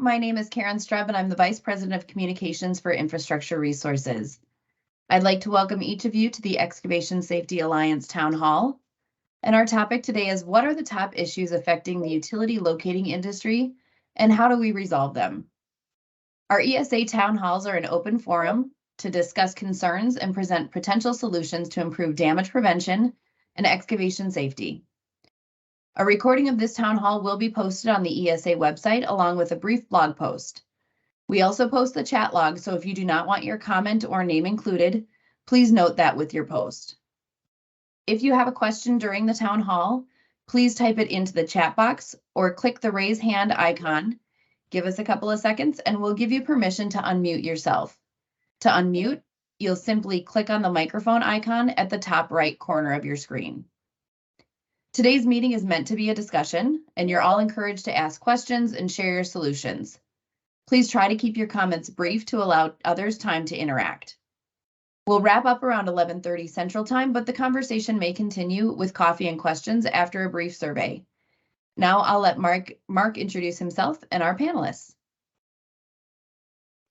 my name is Karen Streb and I'm the Vice President of Communications for Infrastructure Resources. I'd like to welcome each of you to the Excavation Safety Alliance Town Hall. And our topic today is, what are the top issues affecting the utility locating industry and how do we resolve them? Our ESA Town Halls are an open forum to discuss concerns and present potential solutions to improve damage prevention and excavation safety. A recording of this town hall will be posted on the ESA website along with a brief blog post. We also post the chat log, so if you do not want your comment or name included, please note that with your post. If you have a question during the town hall, please type it into the chat box or click the raise hand icon. Give us a couple of seconds and we'll give you permission to unmute yourself. To unmute, you'll simply click on the microphone icon at the top right corner of your screen. Today's meeting is meant to be a discussion, and you're all encouraged to ask questions and share your solutions. Please try to keep your comments brief to allow others time to interact. We'll wrap up around 11:30 Central Time, but the conversation may continue with coffee and questions after a brief survey. Now I'll let Mark introduce himself and our panelists.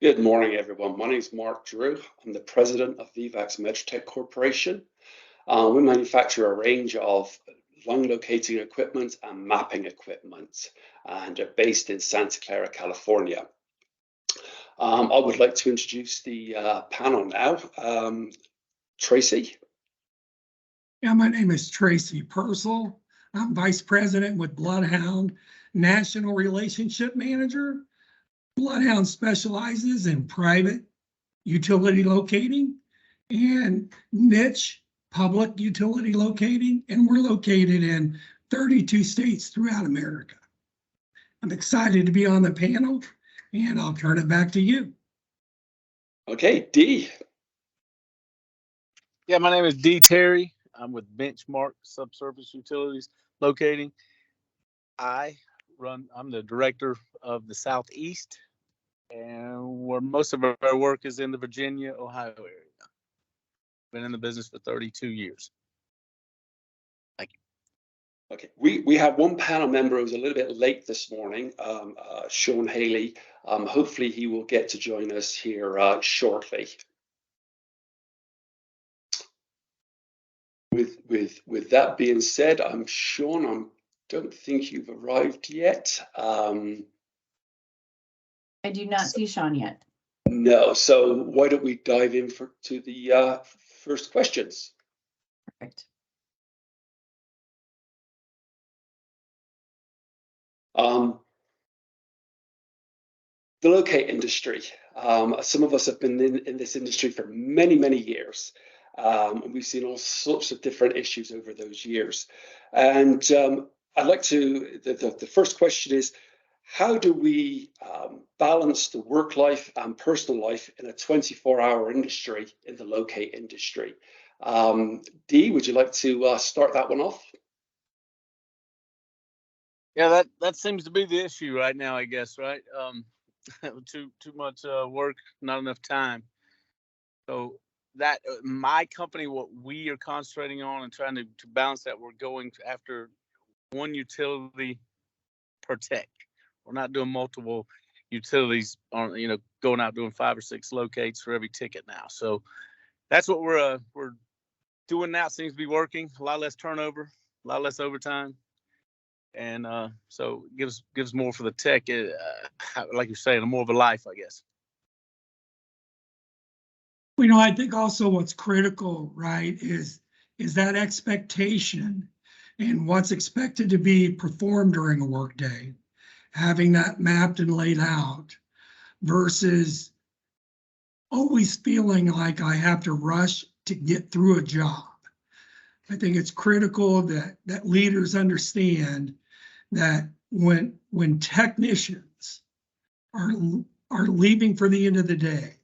Good morning, everyone. My name is Mark Drew. I'm the president of Vivax Medtech Corporation. We manufacture a range of line locating equipment and mapping equipment, and are based in Santa Clara, California. I would like to introduce the panel now. Tracy. Yeah, my name is Tracy Purcell. I'm Vice President with Bloodhound, National Relationship Manager. Bloodhound specializes in private utility locating and niche public utility locating, and we're located in 32 states throughout America. I'm excited to be on the panel, and I'll turn it back to you. Okay, Dee. Yeah, my name is Dee Terry. I'm with Benchmark Subsurface Utilities Locating. I'm the director of the Southeast, and where most of our work is in the Virginia, Ohio area. Been in the business for 32 years. Thank you. Okay, we have one panel member who was a little bit late this morning, Sean Haley. Hopefully he will get to join us here shortly. With that being said, I'm Sean. I don't think you've arrived yet. I do not see Sean yet. No, so why don't we dive in to the first questions? Perfect. The locate industry. Some of us have been in this industry for many, many years. And we've seen all sorts of different issues over those years. And I'd like to, the first question is, how do we balance the work life and personal life in a 24-hour industry, in the locate industry? Dee, would you like to start that one off? Yeah, that seems to be the issue right now, I guess, right? Too much work, not enough time. So that my company, what we are concentrating on and trying to balance that, we're going after one utility per tech. We're not doing multiple utilities on, going out doing 5 or 6 locates for every ticket now. So that's what we're doing now. It seems to be working. A lot less turnover, a lot less overtime, and so it gives more for the tech. Like you're saying, more of a life, I guess. I think also what's critical, right, is that expectation and what's expected to be performed during a workday. Having that mapped and laid out versus always feeling like I have to rush to get through a job. I think it's critical that leaders understand that when technicians are leaving for the end of the day,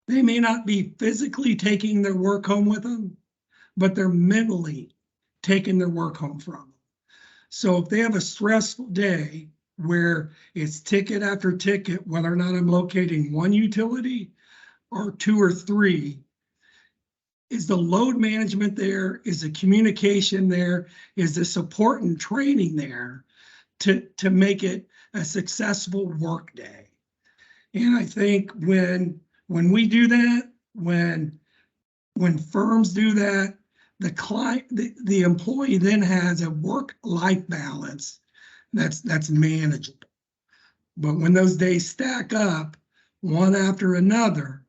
they may not be physically taking their work home with them, but they're mentally taking their work home from them. So if they have a stressful day where it's ticket after ticket, whether or not I'm locating one utility or 2 or 3, is the load management there? Is the communication there? Is the support and training there to make it a successful workday. And I think when we do that, when firms do that, the client, the employee then has a work-life balance that's manageable. But when those days stack up one after another,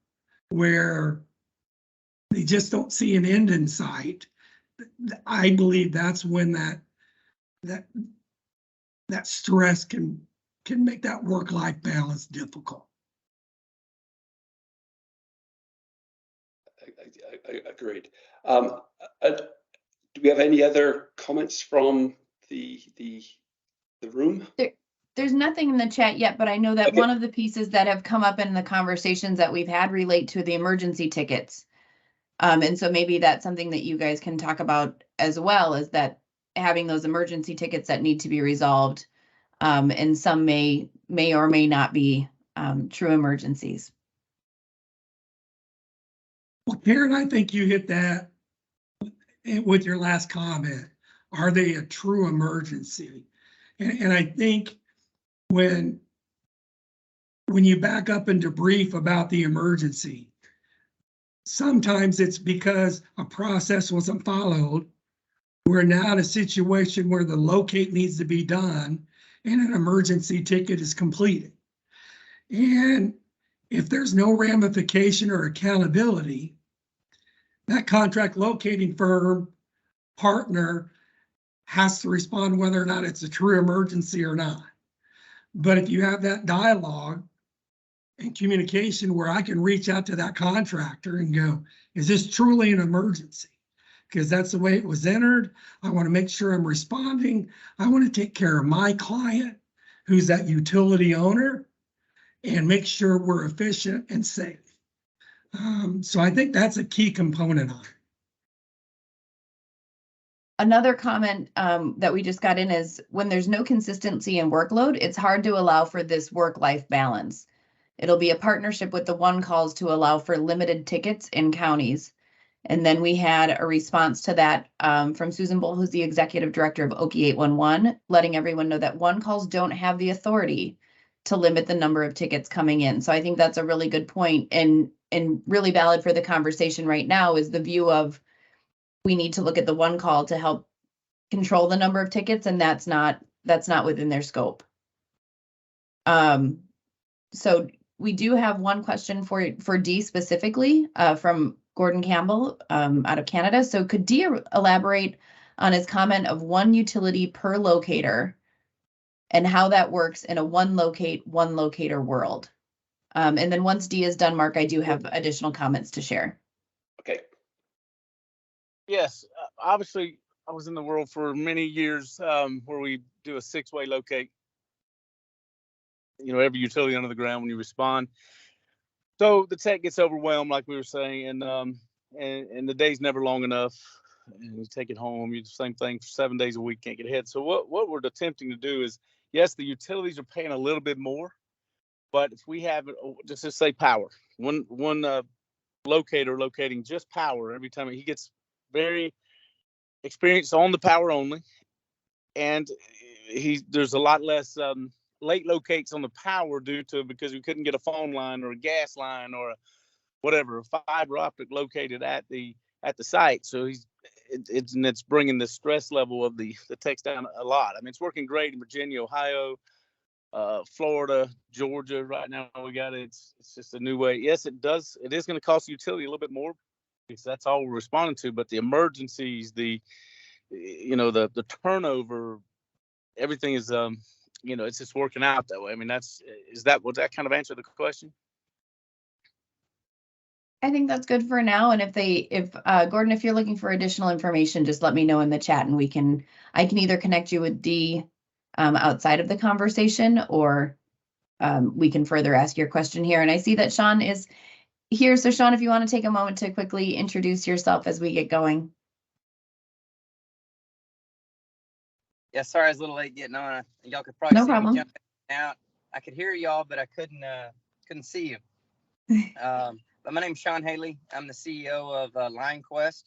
where they just don't see an end in sight, I believe that's when that stress can make that work-life balance difficult. I agreed. Do we have any other comments from the room? There's nothing in the chat yet, but I know that one of the pieces that have come up in the conversations that we've had relate to the emergency tickets. And so maybe that's something that you guys can talk about as well, is that having those emergency tickets that need to be resolved, and some may or may not be true emergencies. Well, Karen, I think you hit that with your last comment. Are they a true emergency? And I think when you back up and debrief about the emergency, sometimes it's because a process wasn't followed. We're now in a situation where the locate needs to be done and an emergency ticket is completed. And if there's no ramification or accountability, that contract locating firm partner has to respond whether or not it's a true emergency or not. But if you have that dialogue and communication where I can reach out to that contractor and go, is this truly an emergency? Because that's the way it was entered. I want to make sure I'm responding. I want to take care of my client, who's that utility owner, and make sure we're efficient and safe. So I think that's a key component on it. Another comment that we just got in is when there's no consistency in workload, it's hard to allow for this work-life balance. It'll be a partnership with the one calls to allow for limited tickets in counties. And then we had a response to that from Susan Bull, who's the executive director of Okie 811, letting everyone know that one calls don't have the authority to limit the number of tickets coming in. So I think that's a really good point, and really valid for the conversation right now is the view of we need to look at the one call to help control the number of tickets, and that's not within their scope. So we do have one question for Dee specifically from Gordon Campbell out of Canada. So could Dee elaborate on his comment of one utility per locator and how that works in a one locator world? And then once Dee is done, Mark, I do have additional comments to share. Okay. Yes, obviously I was in the world for many years where we do a 6-way locate. You know, every utility under the ground when you respond. So the tech gets overwhelmed, like we were saying, and the day's never long enough. And you take it home, you do the same thing for 7 days a week, can't get ahead. So what we're attempting to do is, yes, the utilities are paying a little bit more, but if we have, just to say power, one locator locating just power every time, he gets very experienced on the power only, and there's a lot less late locates on the power because we couldn't get a phone line or a gas line or whatever, a fiber optic located at the site. So it's bringing the stress level of the techs down a lot. I mean, it's working great in Virginia, Ohio, Florida, Georgia. Right now we got it. It's just a new way. Yes, it does. It is going to cost the utility a little bit more because that's all we're responding to. But the emergencies, the turnover, everything is it's just working out that way. I mean, would that kind of answer the question? I think that's good for now. And if Gordon, if you're looking for additional information, just let me know in the chat and I can either connect you with Dee outside of the conversation, or we can further ask your question here. And I see that Sean is here. So Sean, if you want to take a moment to quickly introduce yourself as we get going. Yeah, sorry I was a little late getting on. Y'all could probably No see problem. me jumping out. I could hear y'all, but I couldn't see you. But my name's Sean Haley. I'm the CEO of LineQuest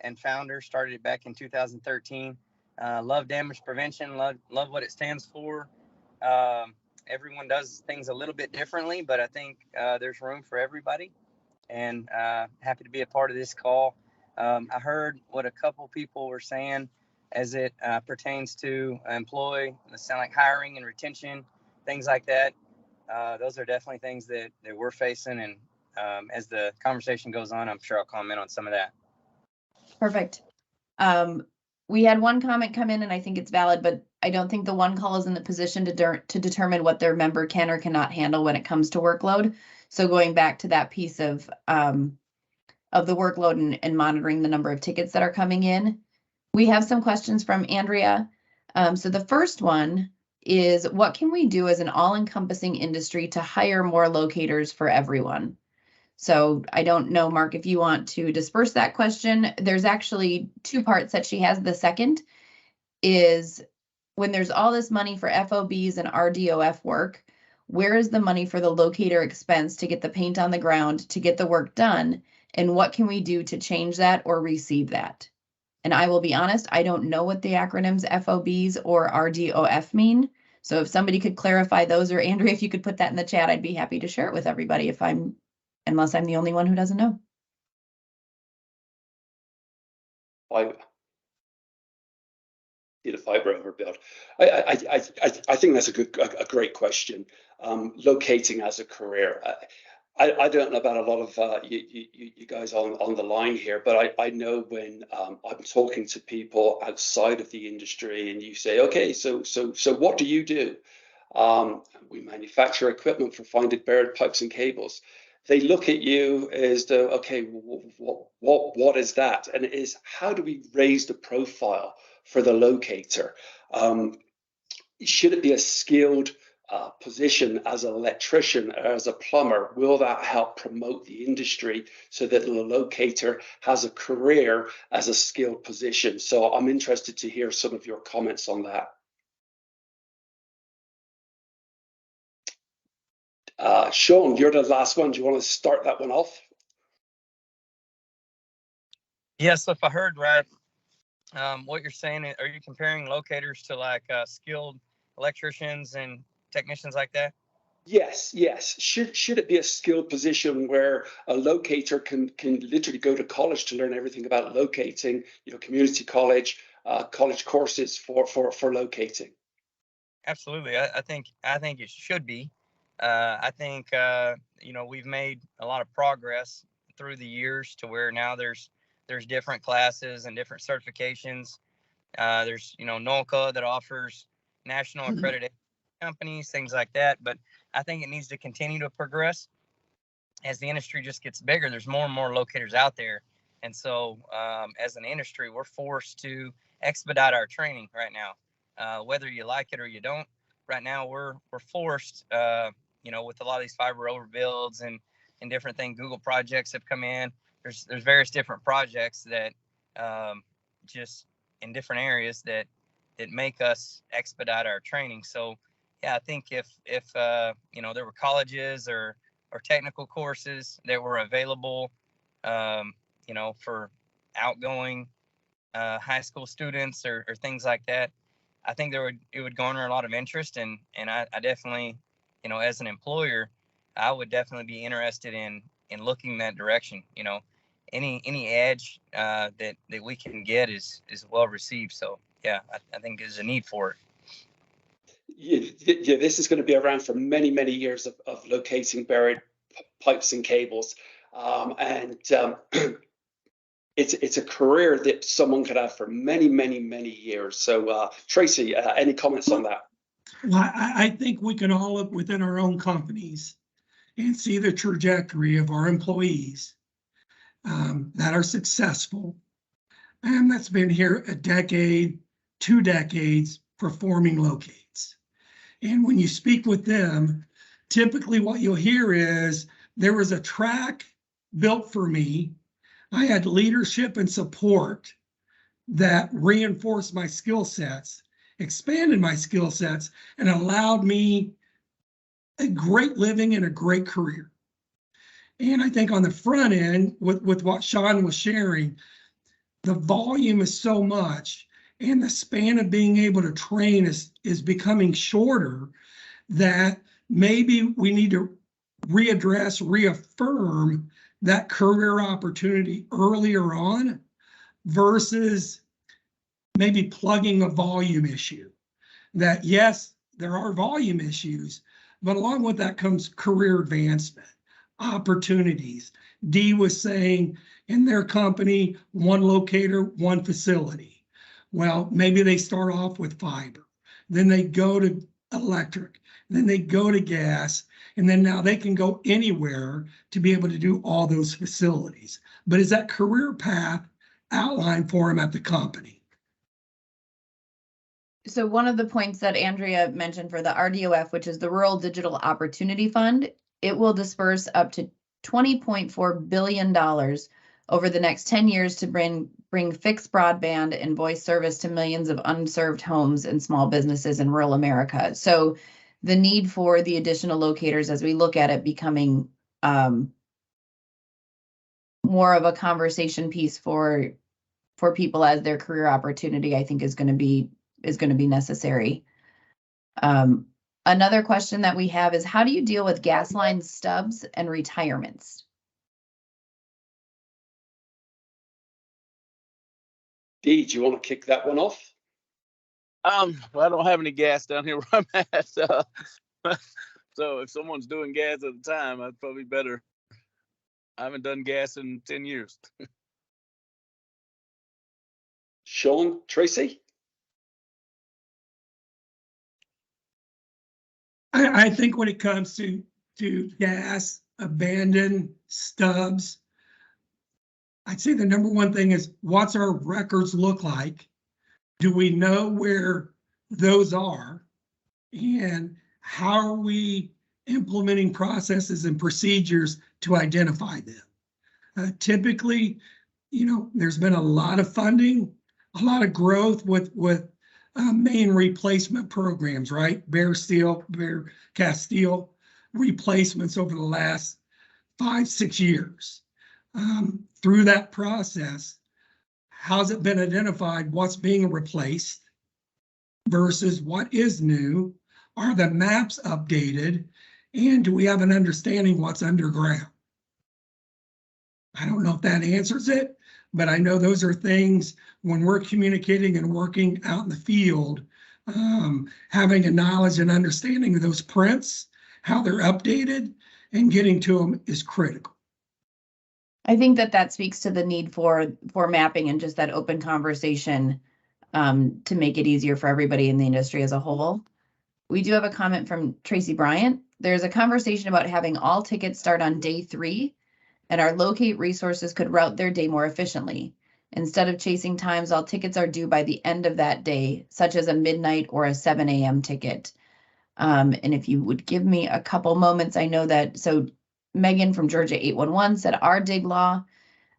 and founder. Started it back in 2013. Love damage prevention. Love what it stands for. everyone does things a little bit differently, but I think there's room for everybody, and happy to be a part of this call. I heard what a couple people were saying as it pertains to employee, it sound like hiring and retention, things like that. Those are definitely things that we're facing, and as the conversation goes on, I'm sure I'll comment on some of that. Perfect. We had one comment come in, and I think it's valid, but I don't think the one call is in the position to determine what their member can or cannot handle when it comes to workload. So going back to that piece of the workload and monitoring the number of tickets that are coming in, we have some questions from Andrea. So the first one is, what can we do as an all-encompassing industry to hire more locators for everyone? So I don't know, Mark, if you want to disperse that question. There's actually two parts that she has. The second is, when there's all this money for FOBs and RDOF work, where is the money for the locator expense to get the paint on the ground, to get the work done? And what can we do to change that or receive that? And I will be honest, I don't know what the acronyms FOBs or RDOF mean. So if somebody could clarify those, or Andrea, if you could put that in the chat, I'd be happy to share it with everybody unless I'm the only one who doesn't know. I need a fiber overbuild. I think that's a great question. Locating as a career. I don't know about a lot of you guys on the line here, but I know when I'm talking to people outside of the industry, and you say, okay, so what do you do? We manufacture equipment for finding buried pipes and cables. They look at you as though, okay, what is that? And it is, how do we raise the profile for the locator? Should it be a skilled position as an electrician or as a plumber? Will that help promote the industry so that the locator has a career as a skilled position? So I'm interested to hear some of your comments on that. Sean, you're the last one. Do you want to start that one off? Yes, if I heard right, what you're saying, are you comparing locators to like skilled electricians and technicians like that? Yes. Should it be a skilled position where a locator can literally go to college to learn everything about locating, community college, college courses for locating? Absolutely. I think it should be. I think we've made a lot of progress through the years to where now there's different classes and different certifications. There's NOLCA that offers national accreditation companies, things like that. But I think it needs to continue to progress as the industry just gets bigger. There's more and more locators out there, and so as an industry, we're forced to expedite our training right now, whether you like it or you don't. Right now, we're forced. With a lot of these fiber overbuilds and different things, Google projects have come in. There's various different projects that just in different areas that make us expedite our training. So yeah, I think if there were colleges or technical courses that were available, for outgoing high school students or things like that, I think it would garner a lot of interest, and I definitely, as an employer, I would definitely be interested in looking in that direction. Any edge that we can get is well received. So yeah, I think there's a need for it. Yeah, this is going to be around for many, many years of locating buried pipes and cables, it's a career that someone could have for many, many, many years. So Tracy, any comments on that? Well, I think we can all look within our own companies and see the trajectory of our employees that are successful and that's been here a decade, 2 decades, performing locates. And when you speak with them, typically what you'll hear is, there was a track built for me. I had leadership and support that reinforced my skill sets, expanded my skill sets, and allowed me a great living and a great career. And I think on the front end, with what Sean was sharing, the volume is so much, and the span of being able to train is becoming shorter, that maybe we need to reaffirm that career opportunity earlier on versus maybe plugging a volume issue. That yes, there are volume issues, but along with that comes career advancement, opportunities. Dee was saying in their company, one locator, one facility. Well, maybe they start off with fiber, then they go to electric, then they go to gas, and then now they can go anywhere to be able to do all those facilities. But is that career path outlined for them at the company? So one of the points that Andrea mentioned for the RDOF, which is the Rural Digital Opportunity Fund, it will disperse up to $20.4 billion over the next 10 years to bring fixed broadband and voice service to millions of unserved homes and small businesses in rural America. So the need for the additional locators, as we look at it, becoming more of a conversation piece for people as their career opportunity, I think is going to be necessary. Another question that we have is, how do you deal with gas line stubs and retirements? Dee, do you want to kick that one off? Well, I don't have any gas down here where I'm at. So if someone's doing gas at the time, I'd probably better. I haven't done gas in 10 years. Sean, Tracy? I think when it comes to gas, abandoned stubs, I'd say the number one thing is, what's our records look like? Do we know where those are? And how are we implementing processes and procedures to identify them? Typically, there's been a lot of funding, a lot of growth with main replacement programs, right? Bare cast steel replacements over the last 5-6 years. Through that process, how's it been identified what's being replaced versus what is new? Are the maps updated? And do we have an understanding what's underground? I don't know if that answers it, but I know those are things when we're communicating and working out in the field, having a knowledge and understanding of those prints, how they're updated, and getting to them is critical. I think that speaks to the need for mapping and just that open conversation to make it easier for everybody in the industry as a whole. We do have a comment from Tracy Bryant. There's a conversation about having all tickets start on day 3, and our locate resources could route their day more efficiently. Instead of chasing times, all tickets are due by the end of that day, such as a midnight or a 7 a.m. ticket. And if you would give me a couple moments, I know that, so Megan from Georgia 811 said our dig law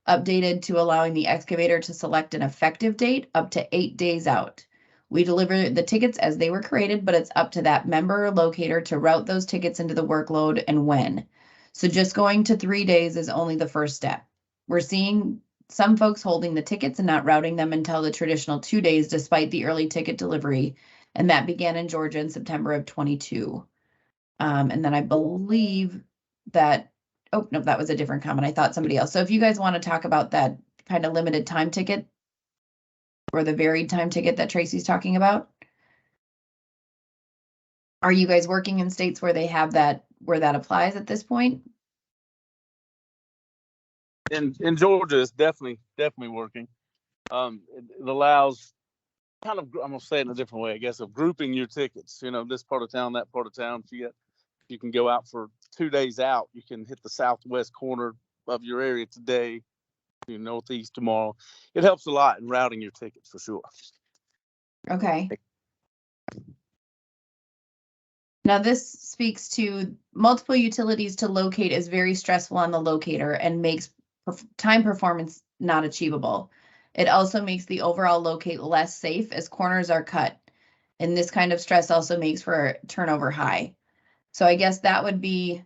updated to allowing the excavator to select an effective date up to 8 days out. We deliver the tickets as they were created, but it's up to that member or locator to route those tickets into the workload and when. So just going to 3 days is only the first step. We're seeing some folks holding the tickets and not routing them until the traditional 2 days, despite the early ticket delivery. And that began in Georgia in September of 22. And then I believe that, oh, no, that was a different comment. I thought somebody else. So if you guys want to talk about that kind of limited time ticket or the varied time ticket that Tracy's talking about. Are you guys working in states where they have that, where that applies at this point? In Georgia, it's definitely working. It allows kind of, I'm gonna say it in a different way, I guess, of grouping your tickets. This part of town, that part of town. If you can go out for 2 days out, you can hit the southwest corner of your area today, northeast tomorrow. It helps a lot in routing your tickets for sure. Okay. Now this speaks to multiple utilities to locate is very stressful on the locator and makes time performance not achievable. It also makes the overall locate less safe as corners are cut. And this kind of stress also makes for turnover high. So I guess that would be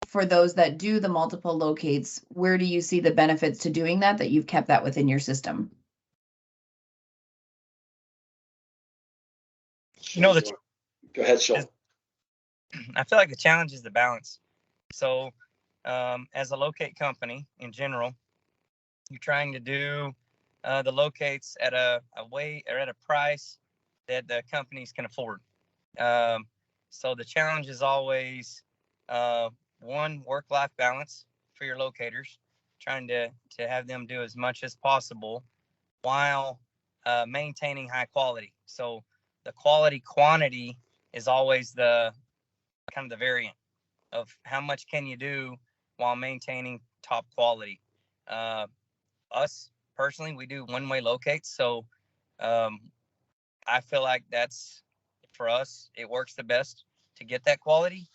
for those that do the multiple locates, where do you see the benefits to doing that you've kept that within your system? Go ahead, Sean. I feel like the challenge is the balance. So as a locate company in general, you're trying to do the locates at a way or at a price that the companies can afford. So the challenge is always one, work-life balance for your locators, trying to have them do as much as possible while maintaining high quality. So the quality quantity is always the kind of the variant of how much can you do while maintaining top quality. Us personally, we do one-way locates, so I feel like that's, for us, it works the best to get that quality.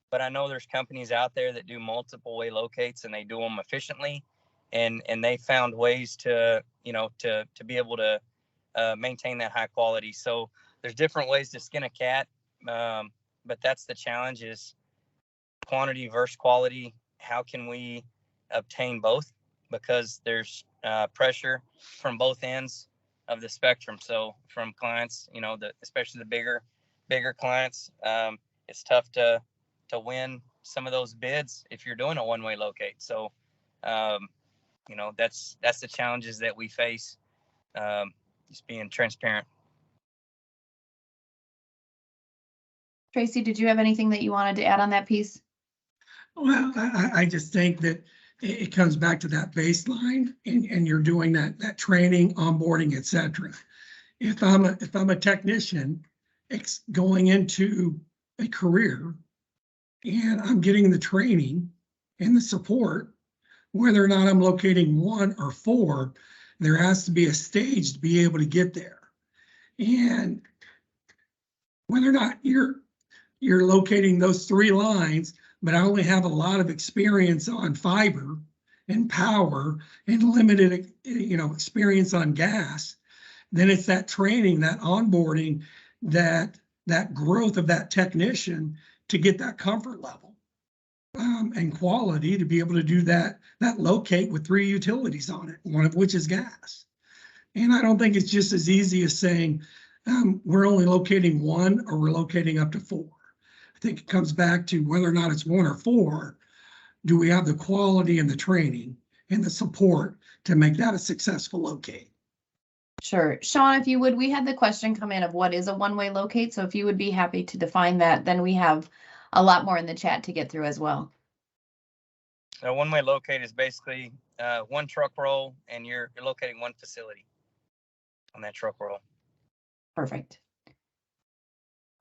But I know there's companies out there that do multiple way locates and they do them efficiently, and they found ways to to be able to maintain that high quality. So there's different ways to skin a cat, but that's the challenge: is quantity versus quality. How can we obtain both? Because there's pressure from both ends of the spectrum. So from clients, especially the bigger clients, it's tough to win some of those bids if you're doing a one-way locate. So that's the challenges that we face, just being transparent. Tracy, did you have anything that you wanted to add on that piece? Well, I just think that it comes back to that baseline, and you're doing that training, onboarding, et cetera. If I'm a technician going into a career and I'm getting the training and the support, whether or not I'm locating 1 or 4, there has to be a stage to be able to get there. And whether or not you're locating those 3 lines, but I only have a lot of experience on fiber and power and limited, experience on gas, then it's that training, that onboarding, that growth of that technician to get that comfort level and quality to be able to do that locate with 3 utilities on it, one of which is gas. And I don't think it's just as easy as saying we're only locating 1 or we're locating up to 4. I think it comes back to whether or not it's 1 or 4, do we have the quality and the training and the support to make that a successful locate? Sure. Sean, if you would, we had the question come in of what is a one-way locate. So if you would be happy to define that, then we have a lot more in the chat to get through as well. A one-way locate is basically 1 truck roll, and you're locating 1 facility on that truck roll. Perfect.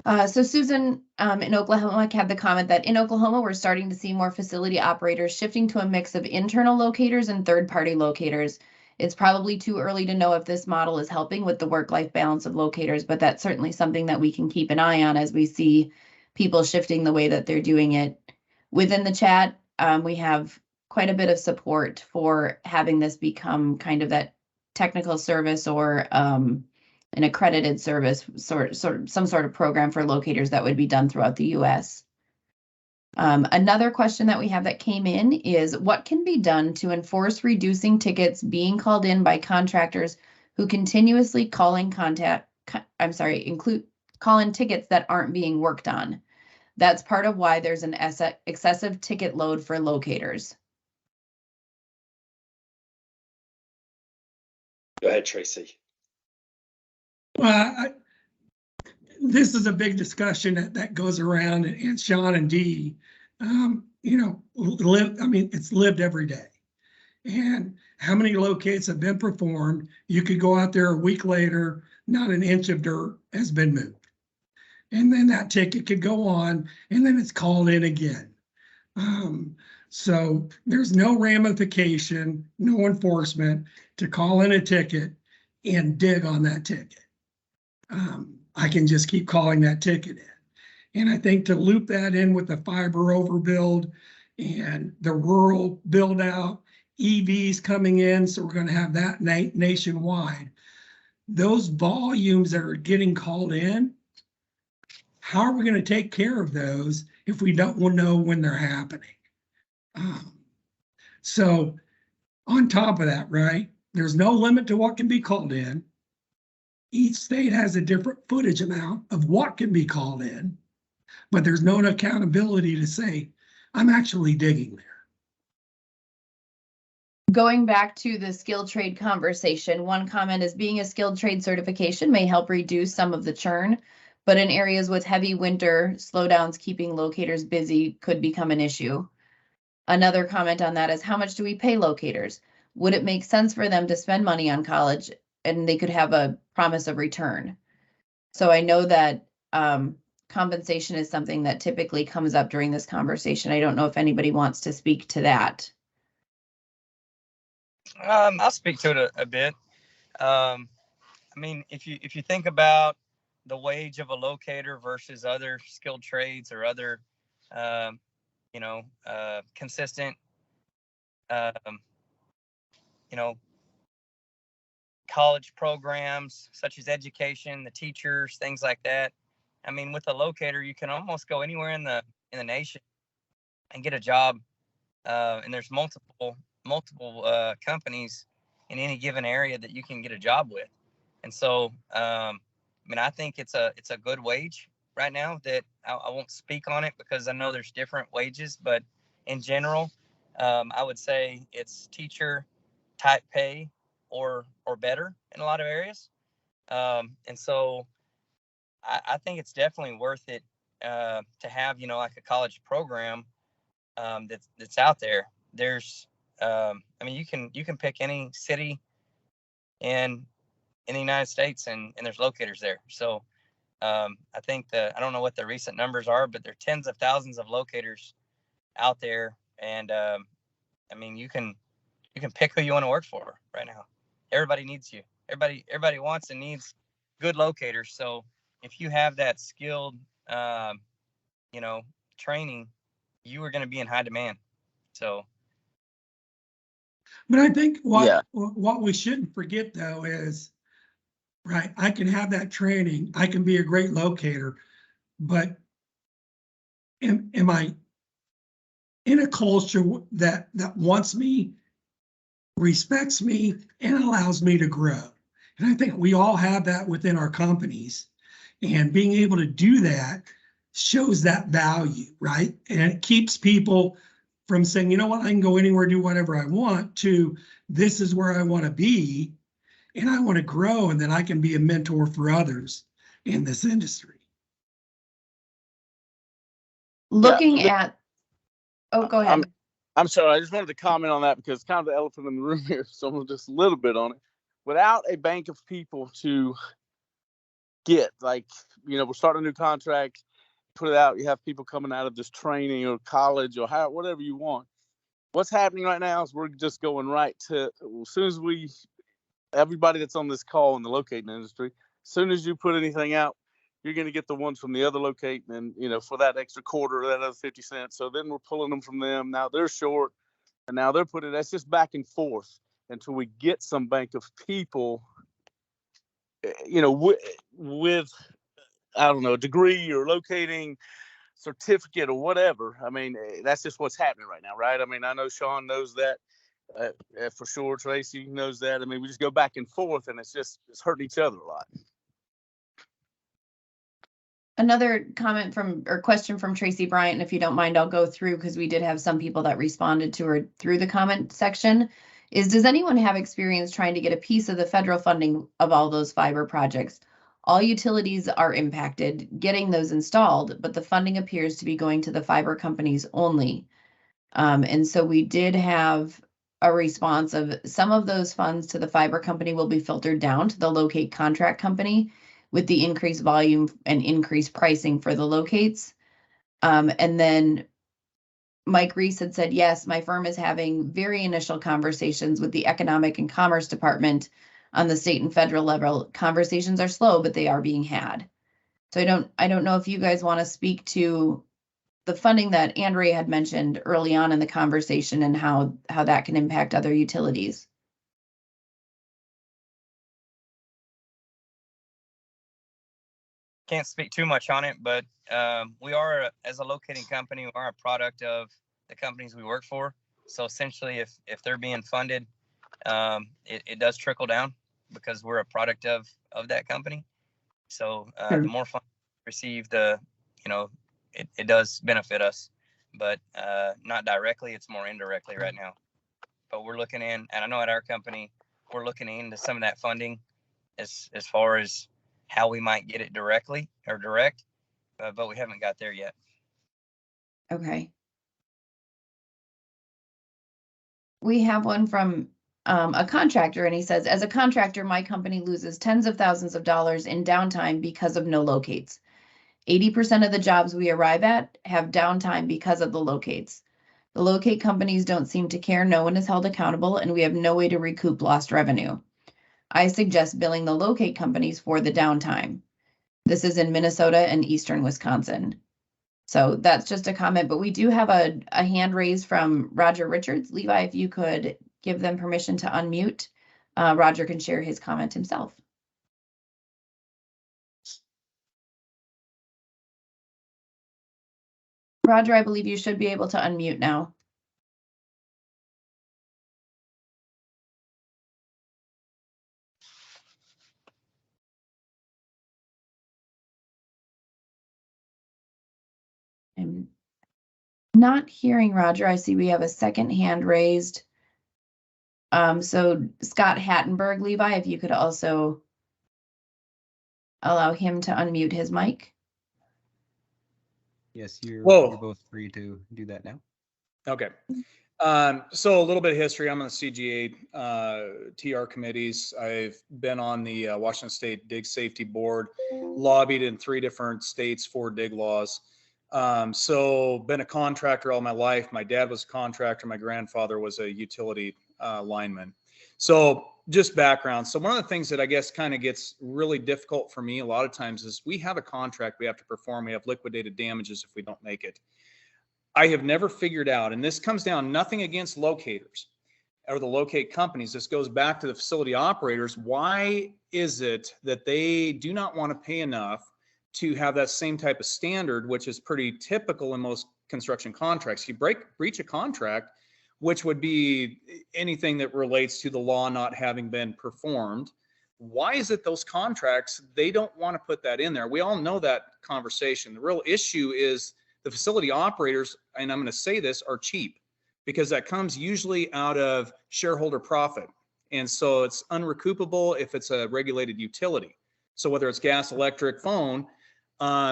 So Susan in Oklahoma had the comment that in Oklahoma, we're starting to see more facility operators shifting to a mix of internal locators and third-party locators. It's probably too early to know if this model is helping with the work-life balance of locators, but that's certainly something that we can keep an eye on as we see people shifting the way that they're doing it. Within the chat, we have quite a bit of support for having this become kind of that technical service or an accredited service, some sort of program for locators that would be done throughout the U.S. Another question that we have that came in is what can be done to enforce reducing tickets being called in by contractors who continuously call in tickets that aren't being worked on. That's part of why there's an excessive ticket load for locators. Go ahead, Tracy. Well, this is a big discussion that goes around, and Sean and Dee, it's lived every day. And how many locates have been performed? You could go out there a week later, not an inch of dirt has been moved. And then that ticket could go on, and then it's called in again. So there's no ramification, no enforcement to call in a ticket and dig on that ticket. I can just keep calling that ticket in. And I think to loop that in with the fiber overbuild and the rural build out, EVs coming in, so we're going to have that nationwide. Those volumes that are getting called in, how are we going to take care of those if we don't know when they're happening? So on top of that, right, there's no limit to what can be called in. Each state has a different footage amount of what can be called in. but there's no accountability to say, I'm actually digging there. Going back to the skilled trade conversation, one comment is being a skilled trade certification may help reduce some of the churn, but in areas with heavy winter slowdowns, keeping locators busy could become an issue. Another comment on that is how much do we pay locators? Would it make sense for them to spend money on college and they could have a promise of return? So I know that compensation is something that typically comes up during this conversation. I don't know if anybody wants to speak to that. I'll speak to it a bit. I mean, if you think about the wage of a locator versus other skilled trades or other, consistent, college programs such as education, the teachers, things like that. I mean, with a locator, you can almost go anywhere in the nation and get a job. And there's multiple companies in any given area that you can get a job with. And so, I mean, I think it's a good wage right now. That I won't speak on it because I know there's different wages, but in general, I would say it's teacher type pay or better in a lot of areas. And so I think it's definitely worth it to have, like a college program that's out there. There's, I mean, you can pick any city in the United States and there's locators there. So I think I don't know what the recent numbers are, but there are tens of thousands of locators out there. And I mean, you can pick who you want to work for right now. Everybody needs you. Everybody wants and needs good locators. So if you have that skilled, training, you are going to be in high demand. So. But I think what we shouldn't forget though is, right, I can have that training, I can be a great locator, but am I in a culture that wants me, respects me, and allows me to grow? And I think we all have that within our companies. And being able to do that shows that value, right? And it keeps people from saying, you know what, I can go anywhere, do whatever I want, to this is where I want to be, and I want to grow, and then I can be a mentor for others in this industry. Looking at, oh, go ahead. I'm sorry, I just wanted to comment on that because it's kind of the elephant in the room here, so just a little bit on it. Without a bank of people to get, like, we're starting a new contract, put it out, you have people coming out of this training or college or whatever you want. What's happening right now is we're just going right to, as soon as everybody that's on this call in the locating industry, as soon as you put anything out, you're going to get the ones from the other locating, and for that extra quarter, that other 50 cents. So then we're pulling them from them. Now they're short, and now they're putting. That's just back and forth until we get some bank of people, with I don't know, a degree or locating certificate or whatever. I mean, that's just what's happening right now, right? I mean, I know Sean knows that for sure. Tracy knows that. I mean, we just go back and forth, and it's hurting each other a lot. Another comment question from Tracy Bryant, and if you don't mind, I'll go through because we did have some people that responded to her through the comment section, is does anyone have experience trying to get a piece of the federal funding of all those fiber projects? All utilities are impacted getting those installed, but the funding appears to be going to the fiber companies only. And so we did have a response of some of those funds to the fiber company will be filtered down to the locate contract company with the increased volume and increased pricing for the locates. And then Mike Reese had said, yes, my firm is having very initial conversations with the Economic and Commerce Department on the state and federal level. Conversations are slow, but they are being had. So I don't know if you guys want to speak to the funding that Andrea had mentioned early on in the conversation and how that can impact other utilities. Can't speak too much on it, but we are, as a locating company, we are a product of the companies we work for. So essentially, if they're being funded, it does trickle down because we're a product of that company. So the more funds we receive, the it does benefit us, but not directly. It's more indirectly right now. But we're looking in, and I know at our company, we're looking into some of that funding as far as how we might get it directly or direct, but we haven't got there yet. Okay. We have one from a contractor, and he says, as a contractor, my company loses tens of thousands of dollars in downtime because of no locates. 80% of the jobs we arrive at have downtime because of the locates. The locate companies don't seem to care. No one is held accountable, and we have no way to recoup lost revenue. I suggest billing the locate companies for the downtime. This is in Minnesota and eastern Wisconsin. So that's just a comment, but we do have a hand raised from Roger Richards. Levi, if you could give them permission to unmute, Roger can share his comment himself. Roger, I believe you should be able to unmute now. I'm not hearing Roger. I see we have a second hand raised. So Scott Hattenberg, Levi, if you could also allow him to unmute his mic. Yes, you're Whoa. both free to do that now. Okay. So a little bit of history. I'm on the CGA TR committees. I've been on the Washington State Dig Safety Board, lobbied in 3 different states for dig laws. So been a contractor all my life. My dad was a contractor. My grandfather was a utility lineman. So just background. So one of the things that I guess kind of gets really difficult for me a lot of times is we have a contract we have to perform. We have liquidated damages if we don't make it. I have never figured out, and this comes down nothing against locators or the locate companies. This goes back to the facility operators. Why is it that they do not want to pay enough to have that same type of standard, which is pretty typical in most construction contracts? You breach a contract, which would be anything that relates to the law not having been performed. Why is it those contracts, they don't want to put that in there? We all know that conversation. The real issue is the facility operators, and I'm going to say this, are cheap because that comes usually out of shareholder profit. And so it's unrecoupable if it's a regulated utility. So whether it's gas, electric, phone,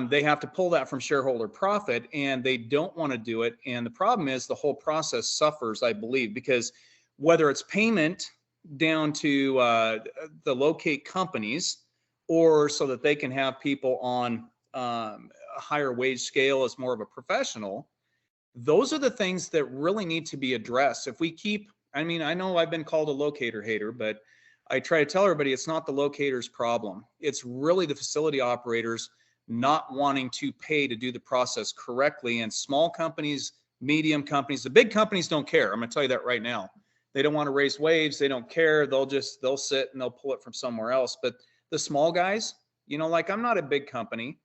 they have to pull that from shareholder profit, and they don't want to do it. And the problem is the whole process suffers, I believe, because whether it's payment down to the locate companies or so that they can have people on a higher wage scale as more of a professional, those are the things that really need to be addressed. If we keep, I mean, I know I've been called a locator hater, but I try to tell everybody it's not the locator's problem. It's really the facility operators not wanting to pay to do the process correctly. And small companies, medium companies, the big companies don't care. I'm going to tell you that right now. They don't want to raise waves. They don't care. They'll sit and they'll pull it from somewhere else. But the small guys, you know, like I'm not a big company.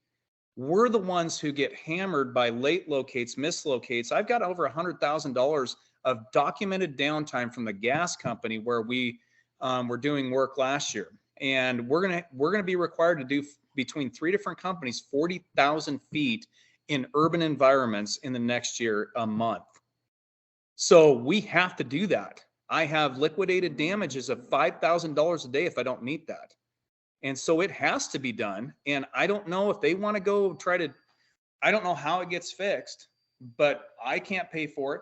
We're the ones who get hammered by late locates, mislocates. I've got over $100,000 of documented downtime from the gas company where we were doing work last year. And we're gonna be required to do between 3 different companies 40,000 feet in urban environments in the next year a month. So we have to do that. I have liquidated damages of $5,000 a day if I don't meet that. And so it has to be done. And I don't know if they want to go try to, I don't know how it gets fixed, but I can't pay for it.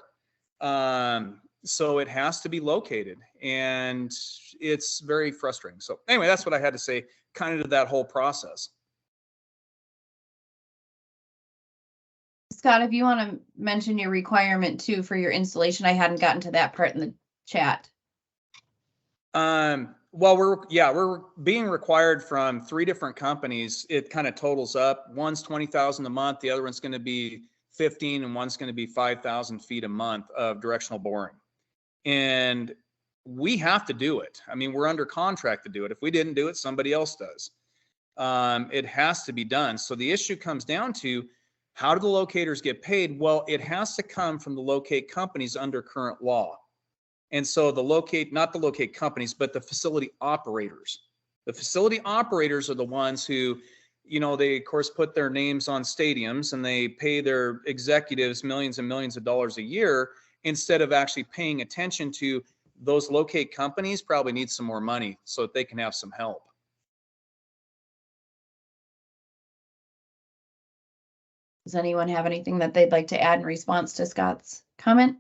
So it has to be located, and it's very frustrating. So anyway, that's what I had to say kind of to that whole process. Scott, if you want to mention your requirement too for your installation, I hadn't gotten to that part in the chat. Well, we're being required from 3 different companies. It kind of totals up. One's 20,000 a month. The other one's going to be 15, and one's going to be 5,000 feet a month of directional boring. And we have to do it. I mean, we're under contract to do it. If we didn't do it, somebody else does. It has to be done. So the issue comes down to, how do the locators get paid? Well, it has to come from the locate companies under current law. And so not the locate companies, but the facility operators. The facility operators are the ones who you know, they of course put their names on stadiums and they pay their executives millions and millions of dollars a year instead of actually paying attention to those locate companies probably need some more money so that they can have some help. Does anyone have anything that they'd like to add in response to Scott's comment?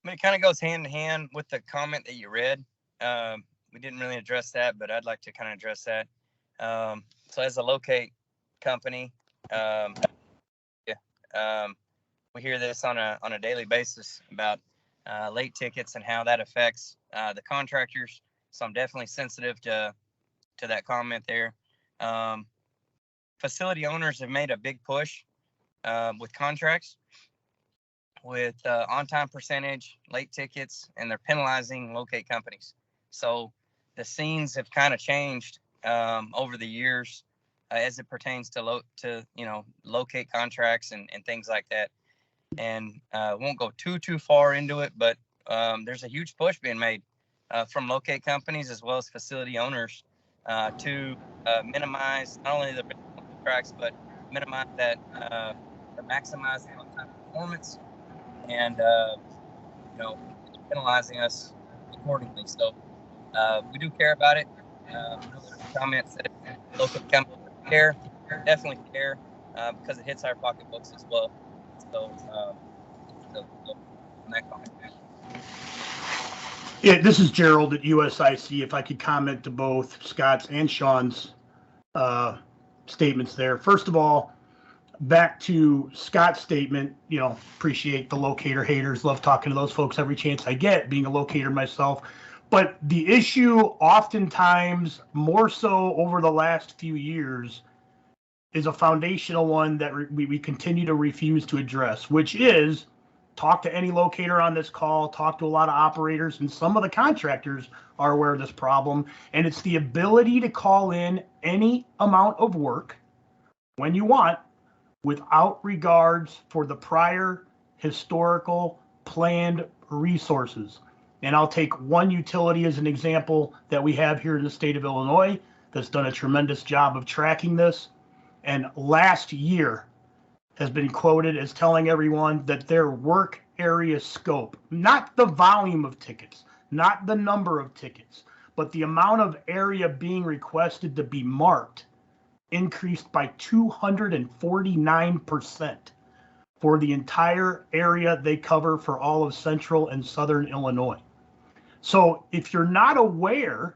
I mean, it kind of goes hand in hand with the comment that you read. We didn't really address that, but I'd like to kind of address that. So as a locate company, we hear this on a daily basis about late tickets and how that affects the contractors. So I'm definitely sensitive to that comment there. Facility owners have made a big push with contracts, with on-time percentage, late tickets, and they're penalizing locate companies. So the scenes have kind of changed over the years as it pertains to locate contracts and things like that. And won't go too far into it, but there's a huge push being made from locate companies as well as facility owners to minimize not only the contracts, but minimize that to maximize the on-time performance and penalizing us accordingly. So we do care about it. Comments that local companies care, definitely care because it hits our pocketbooks as well. So on that comment. Yeah, this is Gerald at USIC. If I could comment to both Scott's and Sean's statements there. First of all, back to Scott's statement, appreciate the locator haters, love talking to those folks every chance I get, being a locator myself. But the issue oftentimes, more so over the last few years, is a foundational one that we continue to refuse to address, which is talk to any locator on this call, talk to a lot of operators, and some of the contractors are aware of this problem. And it's the ability to call in any amount of work when you want without regards for the prior historical planned resources. And I'll take one utility as an example that we have here in the state of Illinois that's done a tremendous job of tracking this. And last year has been quoted as telling everyone that their work area scope, not the volume of tickets, not the number of tickets, but the amount of area being requested to be marked, increased by 249% for the entire area they cover for all of central and southern Illinois. So if you're not aware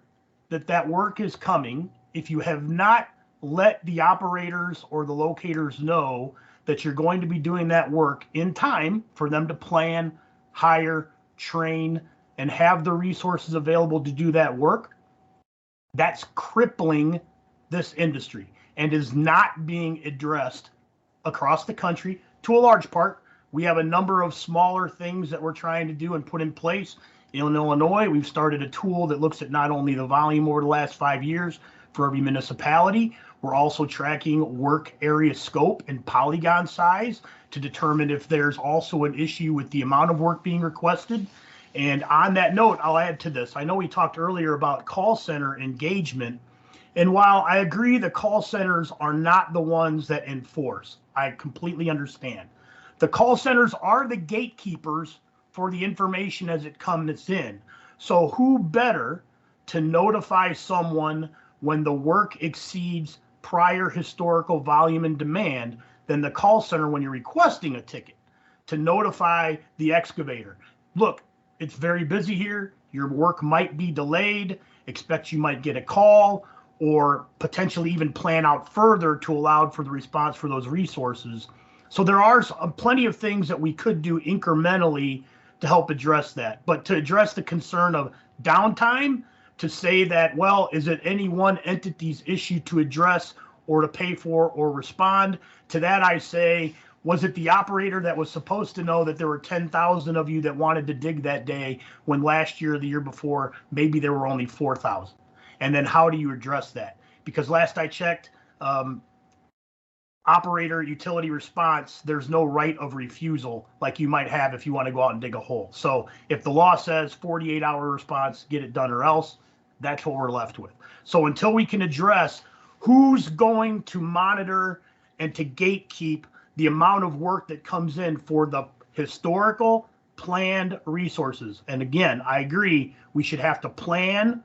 that that work is coming, if you have not let the operators or the locators know that you're going to be doing that work in time for them to plan, hire, train, and have the resources available to do that work, that's crippling this industry and is not being addressed across the country to a large part. We have a number of smaller things that we're trying to do and put in place. In Illinois, we've started a tool that looks at not only the volume over the last 5 years for every municipality, we're also tracking work area scope and polygon size to determine if there's also an issue with the amount of work being requested. And on that note, I'll add to this. I know we talked earlier about call center engagement. And while I agree the call centers are not the ones that enforce, I completely understand. The call centers are the gatekeepers for the information as it comes in. So who better to notify someone when the work exceeds prior historical volume and demand than the call center when you're requesting a ticket to notify the excavator. Look, it's very busy here. Your work might be delayed. Expect you might get a call or potentially even plan out further to allow for the response for those resources. So there are plenty of things that we could do incrementally to help address that. But to address the concern of downtime, to say that, well, is it any one entity's issue to address or to pay for or respond? To that I say, was it the operator that was supposed to know that there were 10,000 of you that wanted to dig that day when last year or the year before, maybe there were only 4,000? And then how do you address that? Because last I checked, operator utility response, there's no right of refusal like you might have if you want to go out and dig a hole. So if the law says 48-hour response, get it done or else, that's what we're left with. So until we can address who's going to monitor and to gatekeep the amount of work that comes in for the historical planned resources? And again, I agree, we should have to plan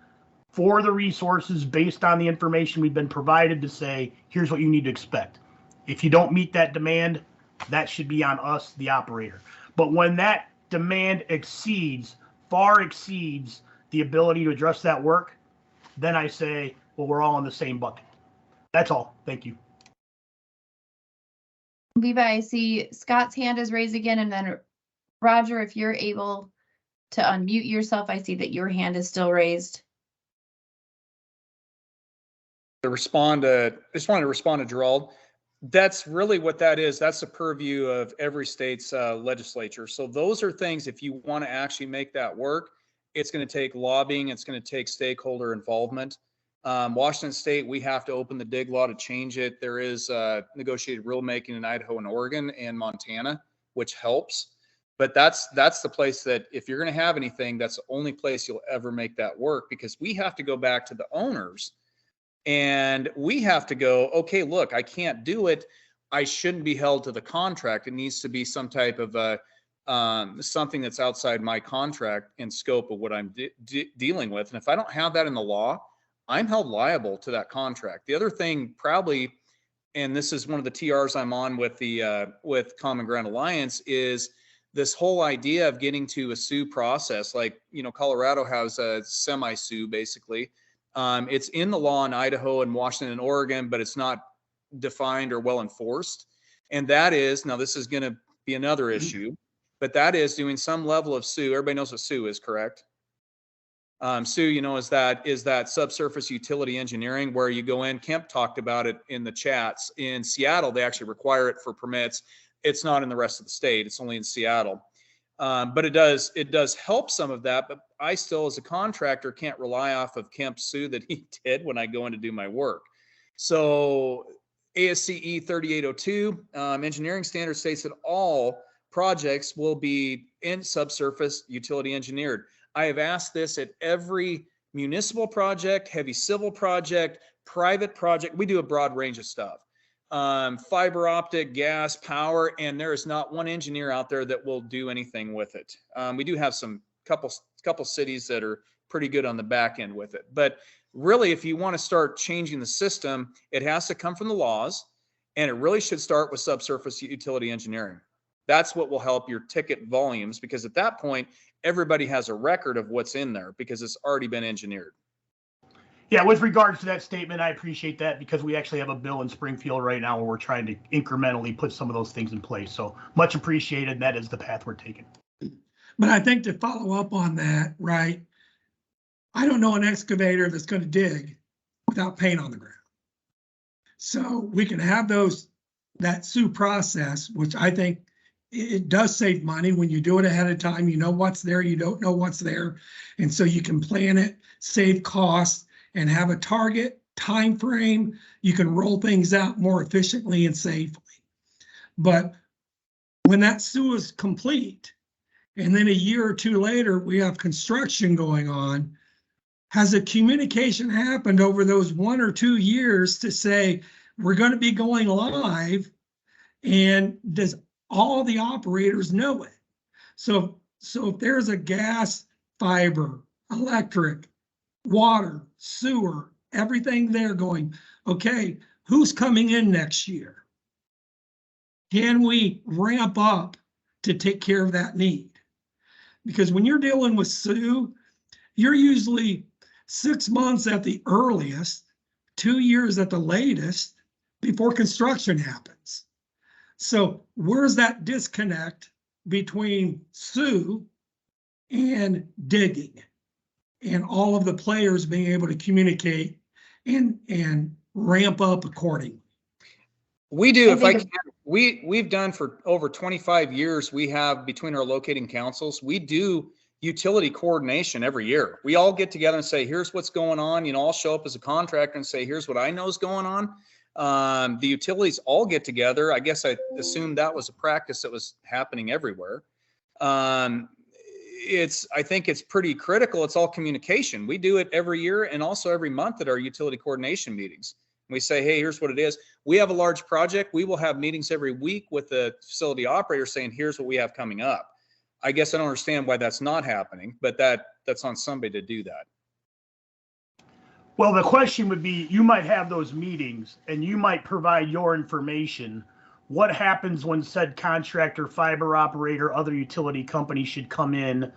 for the resources based on the information we've been provided to say, here's what you need to expect. If you don't meet that demand, that should be on us, the operator. But when that demand far exceeds the ability to address that work, then I say, well, we're all in the same bucket. That's all. Thank you. Levi, I see Scott's hand is raised again, and then Roger, if you're able to unmute yourself, I see that your hand is still raised. I just wanted to respond to Gerald. That's really what that is. That's the purview of every state's legislature. So those are things, if you want to actually make that work, it's going to take lobbying. It's going to take stakeholder involvement. Washington State, we have to open the dig law to change it. There is negotiated rulemaking in Idaho and Oregon and Montana, which helps. But that's the place that if you're going to have anything, that's the only place you'll ever make that work, because we have to go back to the owners and we have to go, okay, look, I can't do it. I shouldn't be held to the contract. It needs to be some type of something that's outside my contract and scope of what I'm dealing with. And if I don't have that in the law, I'm held liable to that contract. The other thing probably, and this is one of the TRs I'm on with with Common Ground Alliance, is this whole idea of getting to a sue process. Like, Colorado has a semi-sue basically. It's in the law in Idaho and Washington and Oregon, but it's not defined or well enforced. And that is, now this is going to be another issue, but that is doing some level of sue. Everybody knows what sue is, correct? Sue, is that subsurface utility engineering, where you go in. Kemp talked about it in the chats. In Seattle, they actually require it for permits. It's not in the rest of the state. It's only in Seattle. But it does help some of that. But I still, as a contractor, can't rely off of Kemp's sue that he did when I go in to do my work. So ASCE 3802 engineering standard states that all projects will be in subsurface utility engineered. I have asked this at every municipal project, heavy civil project, private project. We do a broad range of stuff. Fiber optic, gas, power, and there is not one engineer out there that will do anything with it. We do have some couple cities that are pretty good on the back end with it. But really, if you want to start changing the system, it has to come from the laws, and it really should start with subsurface utility engineering. That's what will help your ticket volumes, because at that point, everybody has a record of what's in there because it's already been engineered. Yeah, with regards to that statement, I appreciate that, because we actually have a bill in Springfield right now where we're trying to incrementally put some of those things in place. So much appreciated. And that is the path we're taking. But I think to follow up on that, right, I don't know an excavator that's going to dig without paint on the ground. So we can have that sue process, which I think it does save money when you do it ahead of time. You know what's there, you don't know what's there. And so you can plan it, save costs, and have a target time frame. You can roll things out more efficiently and safely. But when that sue is complete, and then a year or two later, we have construction going on, has a communication happened over those 1 or 2 years to say, we're going to be going live, and does all the operators know it? So if there's a gas, fiber, electric, water, sewer, everything there going, okay, who's coming in next year? Can we ramp up to take care of that need? Because when you're dealing with sue, you're usually 6 months at the earliest, 2 years at the latest before construction happens. So where's that disconnect between sue and digging, and all of the players being able to communicate and ramp up accordingly? We do, we've done for over 25 years, we have, between our locating councils, we do utility coordination every year. We all get together and say, here's what's going on. I'll show up as a contractor and say, here's what I know is going on. The utilities all get together. I guess I assumed that was a practice that was happening everywhere. I think it's pretty critical. It's all communication. We do it every year and also every month at our utility coordination meetings. We say, hey, here's what it is. We have a large project. We will have meetings every week with the facility operator saying, here's what we have coming up. I guess I don't understand why that's not happening, but that's on somebody to do that. Well, the question would be, you might have those meetings and you might provide your information. What happens when said contractor, fiber operator, other utility company should come in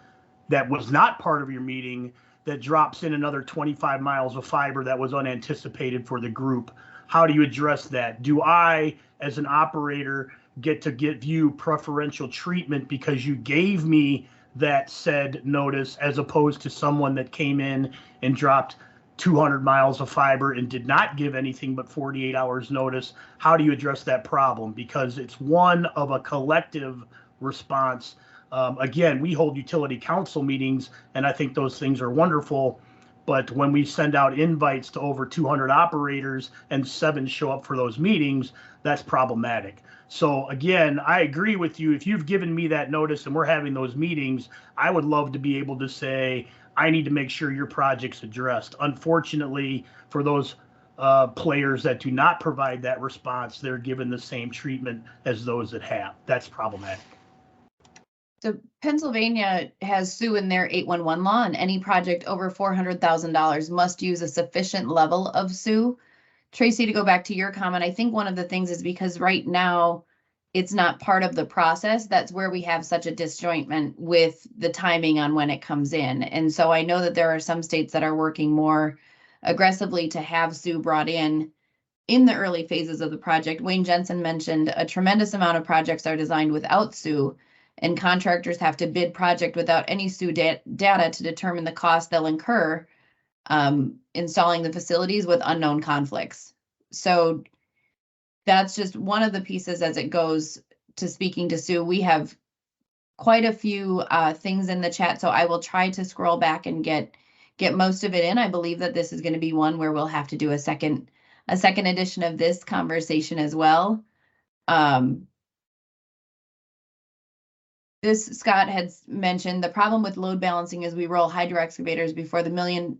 that was not part of your meeting, that drops in another 25 miles of fiber that was unanticipated for the group? How do you address that? Do I, as an operator, get to give you preferential treatment because you gave me that said notice, as opposed to someone that came in and dropped 200 miles of fiber and did not give anything but 48 hours notice? How do you address that problem? Because it's one of a collective response. Again, we hold utility council meetings, and I think those things are wonderful. But when we send out invites to over 200 operators and 7 show up for those meetings, that's problematic. So again, I agree with you. If you've given me that notice and we're having those meetings, I would love to be able to say, I need to make sure your project's addressed. Unfortunately, for those players that do not provide that response, they're given the same treatment as those that have. That's problematic. So Pennsylvania has SUE in their 811 law, and any project over $400,000 must use a sufficient level of SUE. Tracy, to go back to your comment, I think one of the things is because right now it's not part of the process. That's where we have such a disjointment with the timing on when it comes in. And so I know that there are some states that are working more aggressively to have SUE brought in the early phases of the project. Wayne Jensen mentioned a tremendous amount of projects are designed without SUE, and contractors have to bid project without any SUE data to determine the cost they'll incur installing the facilities with unknown conflicts. So that's just one of the pieces as it goes to speaking to SUE. We have quite a few things in the chat, so I will try to scroll back and get most of it in. I believe that this is going to be one where we'll have to do a second edition of this conversation as well. This Scott had mentioned the problem with load balancing is we roll hydro excavators before the $1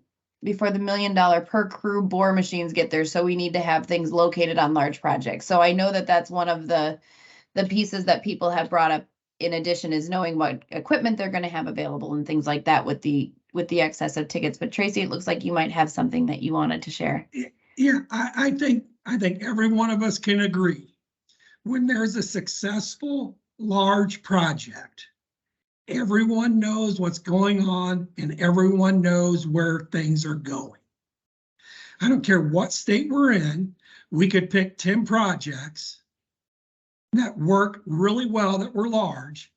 million per crew bore machines get there. So we need to have things located on large projects. So I know that that's one of the pieces that people have brought up in addition, is knowing what equipment they're going to have available and things like that with the excess of tickets. But Tracy, it looks like you might have something that you wanted to share. Yeah, I think every one of us can agree, when there's a successful large project, everyone knows what's going on and everyone knows where things are going. I don't care what state we're in, we could pick 10 projects that work really well, that were large,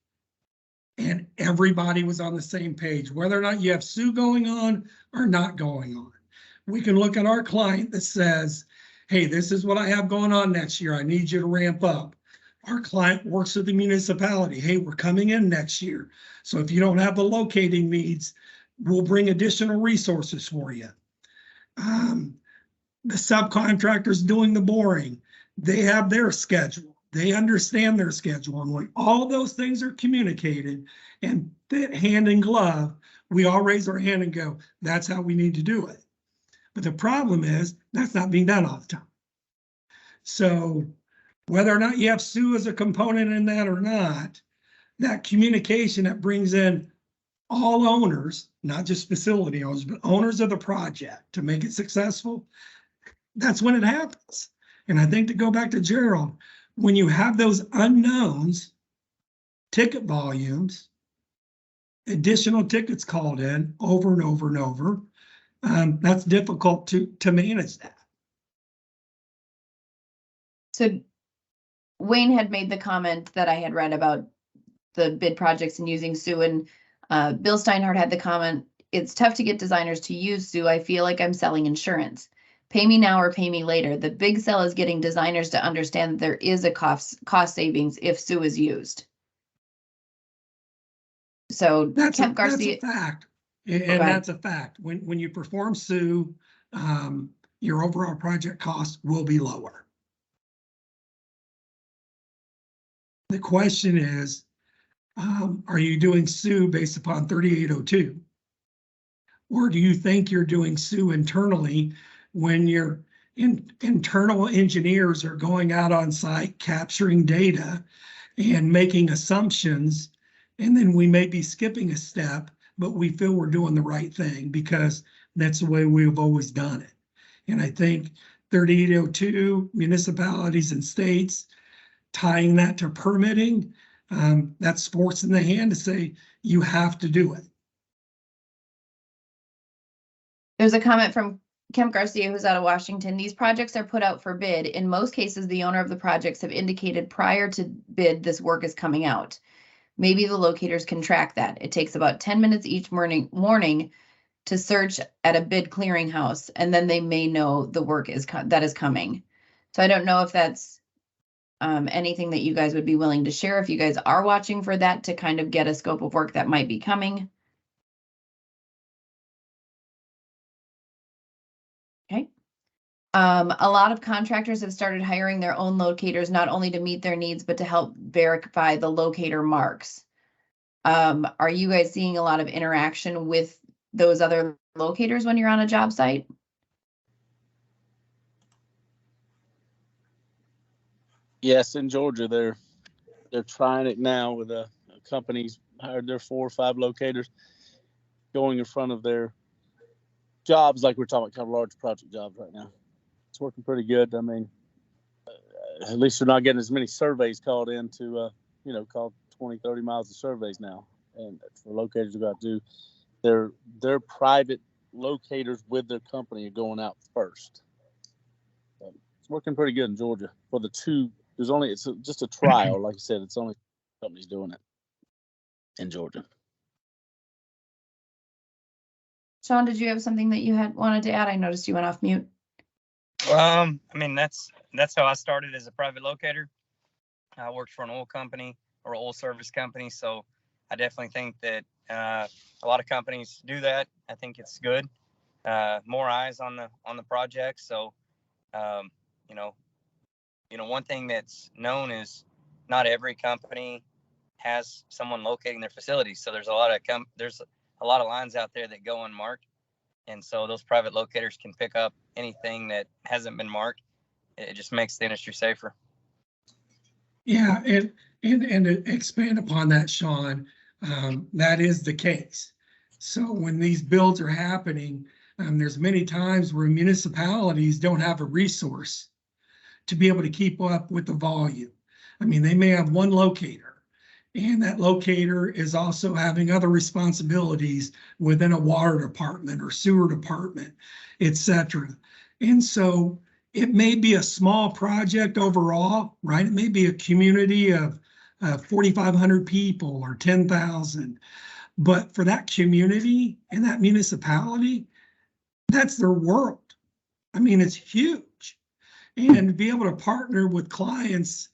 and everybody was on the same page, whether or not you have SUE going on or not going on. We can look at our client that says, hey, this is what I have going on next year. I need you to ramp up. Our client works with the municipality. Hey, we're coming in next year. So if you don't have the locating needs, we'll bring additional resources for you. The subcontractors doing the boring, they have their schedule. They understand their schedule. And when all those things are communicated and fit hand in glove, we all raise our hand and go, that's how we need to do it. But the problem is that's not being done all the time. So whether or not you have SUE as a component in that or not, that communication that brings in all owners, not just facility owners, but owners of the project to make it successful, that's when it happens. And I think, to go back to Gerald, when you have those unknowns, ticket volumes, additional tickets called in over and over and over, that's difficult to manage that. So Wayne had made the comment that I had read about the bid projects and using SUE, and Bill Steinhardt had the comment, it's tough to get designers to use SUE. I feel like I'm selling insurance. Pay me now or pay me later. The big sell is getting designers to understand that there is a cost savings if SUE is used. So that's Kemp Garcia. That's a fact. And that's a fact. When you perform SUE, your overall project cost will be lower. The question is, are you doing SUE based upon 3802? Or do you think you're doing SUE internally when you're internal engineers are going out on site, capturing data and making assumptions. And then we may be skipping a step, but we feel we're doing the right thing because that's the way we've always done it. And I think 3802 municipalities and states, tying that to permitting, that's force in the hand to say you have to do it. There's a comment from Kemp Garcia, who's out of Washington. These projects are put out for bid. In most cases, the owner of the projects have indicated prior to bid this work is coming out. Maybe the locators can track that. It takes about 10 minutes each morning to search at a bid clearinghouse, and then they may know the work is coming. So I don't know if that's anything that you guys would be willing to share, if you guys are watching for that to kind of get a scope of work that might be coming. Okay. A lot of contractors have started hiring their own locators, not only to meet their needs, but to help verify the locator marks. Are you guys seeing a lot of interaction with those other locators when you're on a job site? Yes, in Georgia, they're trying it now with companies hired their 4 or 5 locators going in front of their jobs, like we're talking about, kind of large project jobs right now. It's working pretty good. I mean, at least they're not getting as many surveys called in to, call 20, 30 miles of surveys now. And for locators who got to do, their private locators with their company are going out first. So it's working pretty good in Georgia for the 2. It's just a trial. Like I said, it's only companies doing it in Georgia. Sean, did you have something that you had wanted to add? I noticed you went off mute. I mean, that's how I started as a private locator. I worked for an oil company or oil service company, so I definitely think that a lot of companies do that. I think it's good. More eyes on the project. So, one thing that's known is not every company has someone locating their facilities. So there's a lot of lines out there that go unmarked. And so those private locators can pick up anything that hasn't been marked. It just makes the industry safer. Yeah, and to expand upon that, Sean, that is the case. So when these builds are happening, there's many times where municipalities don't have a resource to be able to keep up with the volume. I mean, they may have one locator, and that locator is also having other responsibilities within a water department or sewer department, etc. And so it may be a small project overall, right? It may be a community of 4,500 people or 10,000. But for that community and that municipality, that's their world. I mean, it's huge. And to be able to partner with clients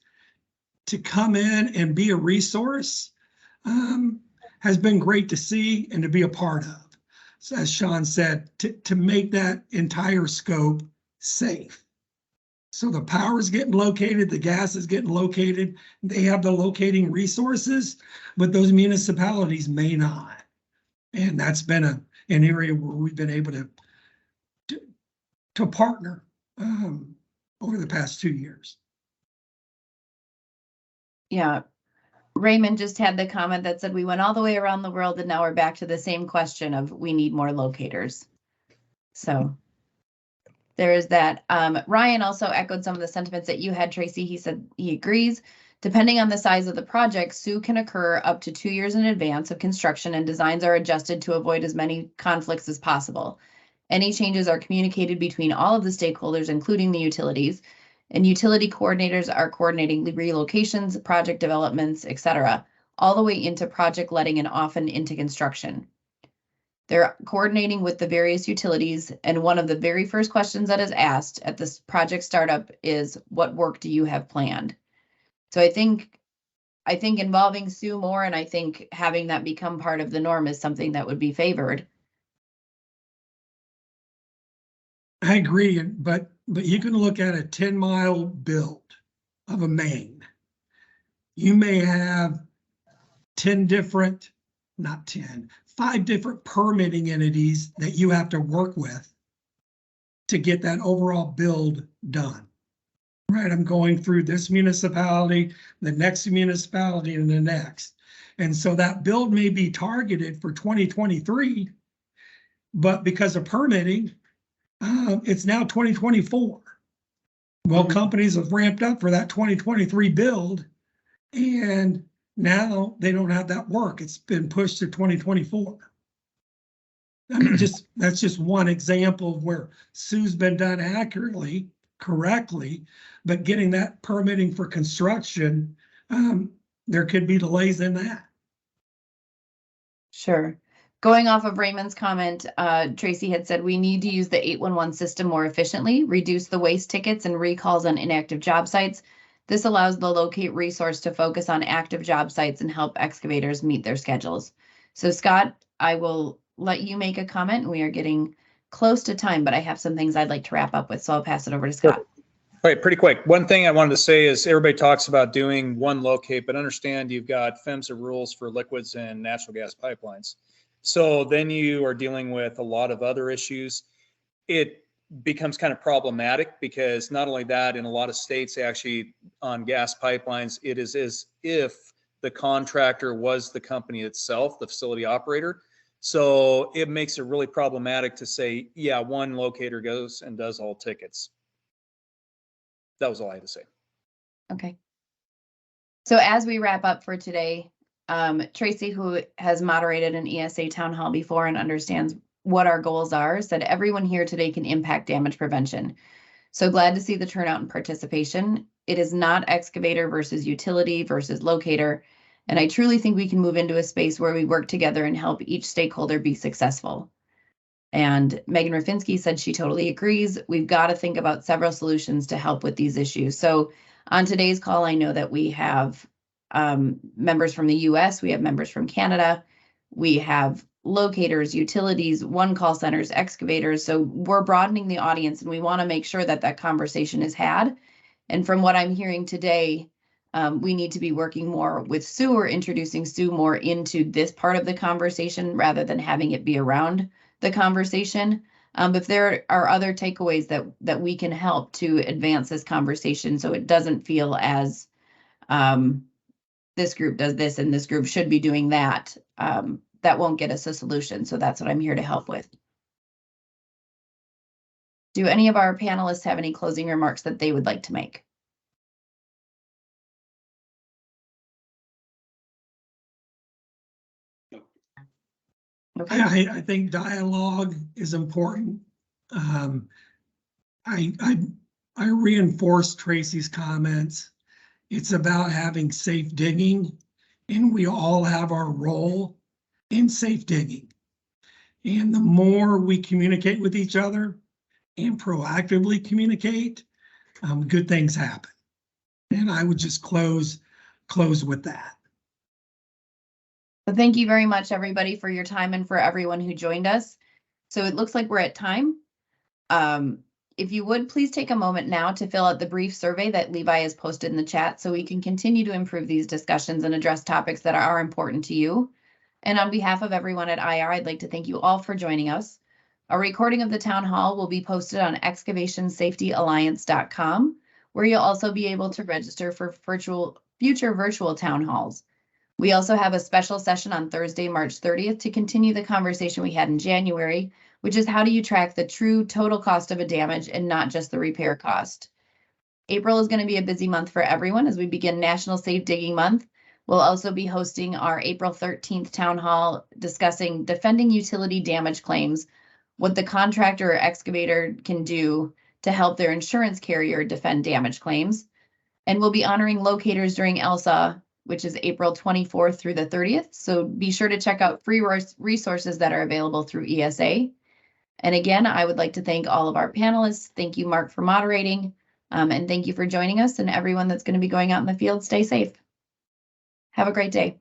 to come in and be a resource has been great to see and to be a part of. So as Sean said, to make that entire scope safe. So the power is getting located, the gas is getting located, they have the locating resources, but those municipalities may not. And that's been an area where we've been able to partner over the past 2 years. Yeah. Raymond just had the comment that said we went all the way around the world and now we're back to the same question of we need more locators. So there is that. Ryan also echoed some of the sentiments that you had, Tracy. He said he agrees. Depending on the size of the project, SUE can occur up to 2 years in advance of construction, and designs are adjusted to avoid as many conflicts as possible. Any changes are communicated between all of the stakeholders, including the utilities, and utility coordinators are coordinating the relocations, project developments, etc., all the way into project letting and often into construction. They're coordinating with the various utilities, and one of the very first questions that is asked at this project startup is, what work do you have planned? So I think involving SUE more, and I think having that become part of the norm is something that would be favored. I agree, but you can look at a 10-mile build of a main. You may have 5 different permitting entities that you have to work with to get that overall build done. Right, I'm going through this municipality, the next municipality, and the next. And so that build may be targeted for 2023, but because of permitting, it's now 2024. Well, companies have ramped up for that 2023 build, and now they don't have that work. It's been pushed to 2024. I mean, that's just one example of where Sue's been done accurately, correctly, but getting that permitting for construction, there could be delays in that. Sure. Going off of Raymond's comment, Tracy had said we need to use the 811 system more efficiently, reduce the waste tickets and recalls on inactive job sites. This allows the locate resource to focus on active job sites and help excavators meet their schedules. So Scott, I will let you make a comment. We are getting close to time, but I have some things I'd like to wrap up with, so I'll pass it over to Scott. Right, pretty quick. One thing I wanted to say is everybody talks about doing one locate, but understand you've got PHMSA rules for liquids and natural gas pipelines. So then you are dealing with a lot of other issues. It becomes kind of problematic because not only that, in a lot of states actually on gas pipelines, it is as if the contractor was the company itself, the facility operator. So it makes it really problematic to say, yeah, one locator goes and does all tickets. That was all I had to say. Okay. So as we wrap up for today, Tracy, who has moderated an ESA town hall before and understands what our goals are, said everyone here today can impact damage prevention. So glad to see the turnout and participation. It is not excavator versus utility versus locator. And I truly think we can move into a space where we work together and help each stakeholder be successful. And Megan Rafinsky said she totally agrees. We've got to think about several solutions to help with these issues. So on today's call, I know that we have members from the US, we have members from Canada, we have locators, utilities, one call centers, excavators. So we're broadening the audience and we want to make sure that that conversation is had. And from what I'm hearing today, we need to be working more with Sue or introducing Sue more into this part of the conversation rather than having it be around the conversation. If there are other takeaways that we can help to advance this conversation so it doesn't feel as this group does this and this group should be doing that, that won't get us a solution. So that's what I'm here to help with. Do any of our panelists have any closing remarks that they would like to make? Okay. I think dialogue is important. I reinforce Tracy's comments. It's about having safe digging, and we all have our role in safe digging. And the more we communicate with each other and proactively communicate, good things happen. And I would just close with that. Well, thank you very much, everybody, for your time and for everyone who joined us. So it looks like we're at time. If you would, please take a moment now to fill out the brief survey that Levi has posted in the chat so we can continue to improve these discussions and address topics that are important to you. And on behalf of everyone at IR, I'd like to thank you all for joining us. A recording of the town hall will be posted on excavationsafetyalliance.com, where you'll also be able to register for future virtual town halls. We also have a special session on Thursday, March 30th to continue the conversation we had in January, which is how do you track the true total cost of a damage and not just the repair cost. April is going to be a busy month for everyone as we begin National Safe Digging Month. We'll also be hosting our April 13th town hall discussing defending utility damage claims, what the contractor or excavator can do to help their insurance carrier defend damage claims. And we'll be honoring locators during ELSA, which is April 24th through the 30th. So be sure to check out free resources that are available through ESA. And again, I would like to thank all of our panelists. Thank you, Mark, for moderating. And thank you for joining us, and everyone that's going to be going out in the field, stay safe. Have a great day.